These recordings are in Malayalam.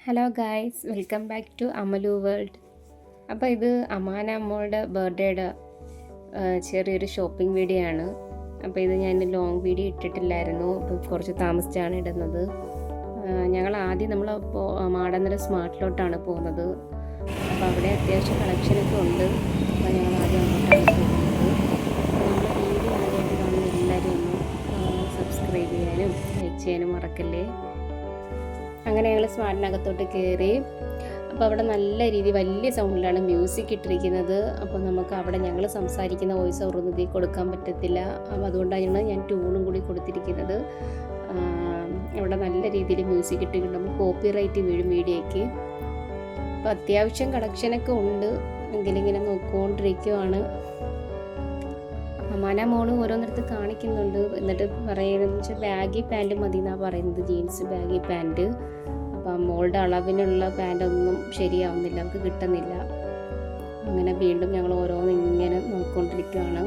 Hello guys, welcome back to Amalu world. അപ്പോൾ ഇത് അമാന അമ്മയുടെ ബർത്ത്ഡേയുടെ ചെറിയൊരു ഷോപ്പിംഗ് വീഡിയോ ആണ്. അപ്പോൾ ഇത് ഞാൻ ലോങ് വീഡിയോ ഇട്ടിട്ടില്ലായിരുന്നു, അപ്പോൾ കുറച്ച് താമസിച്ചാണ് ഇടുന്നത്. ഞങ്ങൾ ആദ്യം നമ്മൾ മാടന്നര സ്മാർട്ടിലോട്ടാണ് പോകുന്നത്. അപ്പോൾ അവിടെ അത്യാവശ്യം കളക്ഷനൊക്കെ ഉണ്ട്. അപ്പോൾ ഞങ്ങൾ ആദ്യം അങ്ങോട്ടാണ് പോകുന്നത്. അപ്പോൾ നമ്മൾ വീഡിയോ ആദ്യമായിട്ട് കാണുന്ന എല്ലാവരും ഒന്ന് സബ്സ്ക്രൈബ് ചെയ്യാനും ലൈക്ക് ചെയ്യാനും മറക്കല്ലേ. അങ്ങനെ ഞങ്ങൾ സ്മാർട്ടിനകത്തോട്ട് കയറി. അപ്പോൾ അവിടെ നല്ല രീതി വലിയ സൗണ്ടിലാണ് മ്യൂസിക് ഇട്ടിരിക്കുന്നത്. അപ്പോൾ നമുക്ക് അവിടെ ഞങ്ങൾ സംസാരിക്കുന്ന വോയിസ് ഓവറൊന്നും ഇതിൽ കൊടുക്കാൻ പറ്റത്തില്ല. അപ്പോൾ അതുകൊണ്ടാണ് ഞാൻ ട്യൂണും കൂടി കൊടുത്തിരിക്കുന്നത്. അവിടെ നല്ല രീതിയിൽ മ്യൂസിക് ഇട്ടിട്ടുണ്ട്. നമുക്ക് കോപ്പി റൈറ്റ് വീഴും വീഡിയോയ്ക്ക്. അപ്പോൾ അത്യാവശ്യം കളക്ഷനൊക്കെ ഉണ്ട്, എങ്കിലിങ്ങനെ നോക്കിക്കൊണ്ടിരിക്കുവാണ്. അമാന മോള് ഓരോന്നിടത്ത് കാണിക്കുന്നുണ്ട്. എന്നിട്ട് പറയുന്നത് വെച്ചാൽ ബാഗി പാൻറ്റ് മതി എന്നാണ് പറയുന്നത്, ജീൻസ് ബാഗി പാൻറ്റ്. അപ്പം മോളുടെ അളവിനുള്ള പാൻറ്റൊന്നും ശരിയാവുന്നില്ല, നമുക്ക് കിട്ടുന്നില്ല. അങ്ങനെ വീണ്ടും ഞങ്ങൾ ഓരോന്ന് ഇങ്ങനെ നോക്കിക്കൊണ്ടിരിക്കുകയാണ്.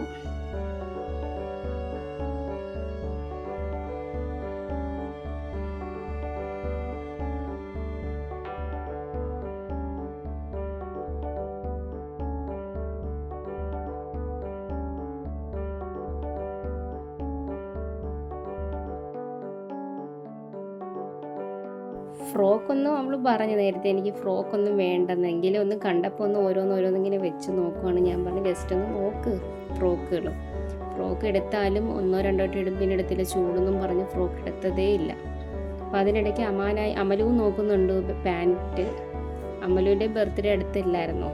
ഫ്രോക്കൊന്നും നമ്മൾ പറഞ്ഞു നേരത്തെ എനിക്ക് ഫ്രോക്കൊന്നും വേണ്ടെന്നെങ്കിലും ഒന്ന് കണ്ടപ്പോൾ ഒന്ന് ഓരോന്നിങ്ങനെ വെച്ച് നോക്കുവാണ്. ഞാൻ പറഞ്ഞു ജസ്റ്റ് ഒന്ന് നോക്ക് ഫ്രോക്ക് എടുത്താലും ഒന്നോ രണ്ടോ ഇടും, പിന്നെ എടുത്തില്ല ചൂടെന്നും പറഞ്ഞ് ഫ്രോക്ക് എടുത്തതേ ഇല്ല. അപ്പോൾ അതിനിടയ്ക്ക് അമലുവും നോക്കുന്നുണ്ട് പാൻറ്റ്. അമലുവിൻ്റെ ബർത്ത്ഡേ അടുത്തില്ലായിരുന്നോ.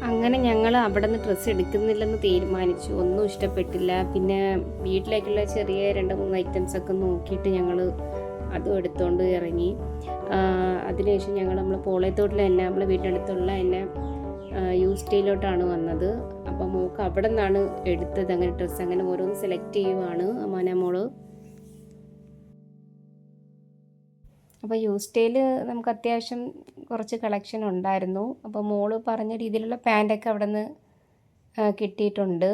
അങ്ങനെ ഞങ്ങൾ അവിടെ നിന്ന് ഡ്രസ്സ് എടുക്കുന്നില്ലെന്ന് തീരുമാനിച്ചു. ഒന്നും ഇഷ്ടപ്പെട്ടില്ല. പിന്നെ വീട്ടിലേക്കുള്ള ചെറിയ 2-3 ഐറ്റംസൊക്കെ നോക്കിയിട്ട് ഞങ്ങൾ അതും എടുത്തുകൊണ്ട് ഇറങ്ങി. അതിനുശേഷം നമ്മൾ പോളയത്തോട്ടിൽ തന്നെ നമ്മളെ വീടിനടുത്തുള്ള തന്നെ സ്റ്റൈലോട്ടാണ് വന്നത്. അപ്പോൾ മോൾക്ക് അവിടെ നിന്നാണ് എടുത്തത്. അങ്ങനെ ഡ്രസ്സ് അങ്ങനെ ഓരോന്ന് സെലക്ട് ചെയ്യുവാണ് അമാന മോള്. അപ്പോൾ സ്റ്റൈൽ നമുക്ക് അത്യാവശ്യം കുറച്ച് കളക്ഷൻ ഉണ്ടായിരുന്നു. അപ്പോൾ മോള് പറഞ്ഞ രീതിയിലുള്ള പാൻറ്റൊക്കെ അവിടെ നിന്ന് കിട്ടിയിട്ടുണ്ട്.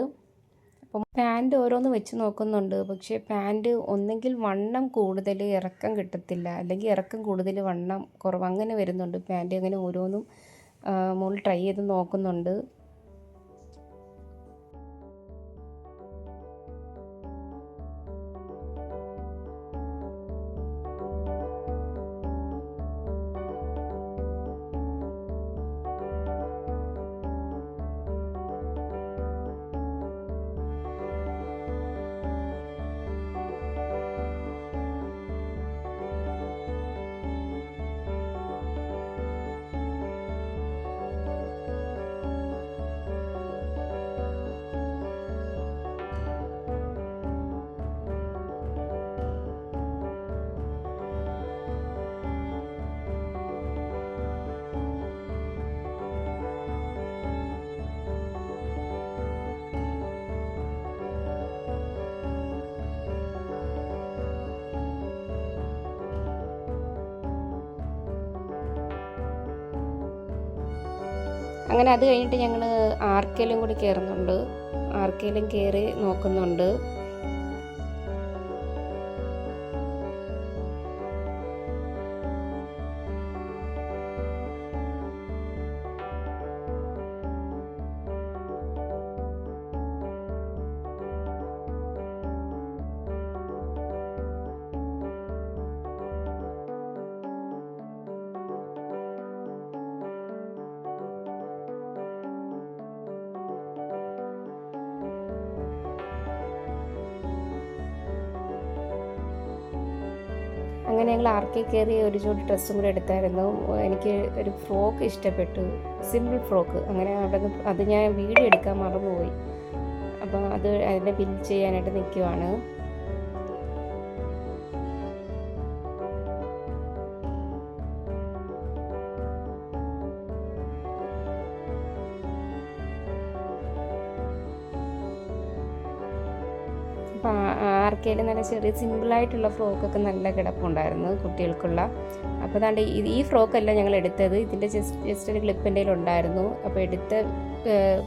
അപ്പം പാൻറ്റ് ഓരോന്ന് വെച്ച് നോക്കുന്നുണ്ട്. പക്ഷേ പാൻറ്റ് ഒന്നെങ്കിൽ വണ്ണം കൂടുതൽ ഇറക്കം കിട്ടത്തില്ല, അല്ലെങ്കിൽ ഇറക്കം കൂടുതൽ വണ്ണം കുറവ്, അങ്ങനെ വരുന്നുണ്ട് പാൻറ്റ്. അങ്ങനെ ഓരോന്നും മോൾ ട്രൈ ചെയ്ത് നോക്കുന്നുണ്ട്. അങ്ങനെ അത് കഴിഞ്ഞിട്ട് ഞങ്ങൾ ആർക്കേലും കൂടി കയറുന്നുണ്ട്. ആർക്കേലും കയറി നോക്കുന്നുണ്ട്. അങ്ങനെ ഞങ്ങൾ ആർക്കെ കയറി ഒരു ജോഡി ഡ്രസ്സും കൂടെ എടുത്തായിരുന്നു. എനിക്ക് ഒരു ഫ്രോക്ക് ഇഷ്ടപ്പെട്ടു, സിമ്പിൾ ഫ്രോക്ക്. അങ്ങനെ അവിടെ നിന്ന് അത് ഞാൻ വീഡിയോ എടുക്കാൻ മറന്നുപോയി. അപ്പോൾ അതിൻ്റെ ബിൽ ചെയ്യാനായിട്ട് നിൽക്കുവാണ്. അപ്പോൾ ആർക്കേൽ നല്ല ചെറിയ സിമ്പിളായിട്ടുള്ള ഫ്രോക്കൊക്കെ നല്ല കിടപ്പുണ്ടായിരുന്നു കുട്ടികൾക്കുള്ള. അപ്പോൾ അതാണ്ട് ഈ ഫ്രോക്കല്ല ഞങ്ങൾ എടുത്തത്, ഇതിൻ്റെ ജസ്റ്റ് ഒരു ക്ലിപ്പ് എൻ്റെ ഉണ്ടായിരുന്നു. അപ്പോൾ എടുത്ത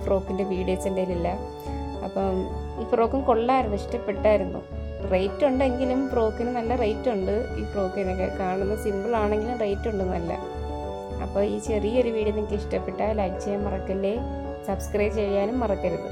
ഫ്രോക്കിൻ്റെ വീഡിയോസ് എൻ്റെ കയ്യിലില്ല. അപ്പം ഈ ഫ്രോക്കും കൊള്ളായിരുന്നു, ഇഷ്ടപ്പെട്ടായിരുന്നു. റേറ്റ് ഉണ്ടെങ്കിലും ഫ്രോക്കിന് നല്ല റേറ്റ് ഉണ്ട്. ഈ ഫ്രോക്കിനൊക്കെ കാണുന്ന സിമ്പിളാണെങ്കിലും റേറ്റ് ഉണ്ട് നല്ല. അപ്പോൾ ഈ ചെറിയൊരു വീഡിയോ നിങ്ങൾക്ക് ഇഷ്ടപ്പെട്ടാൽ ലൈക്ക് ചെയ്യാൻ മറക്കല്ലേ, സബ്സ്ക്രൈബ് ചെയ്യാനും മറക്കരുത്.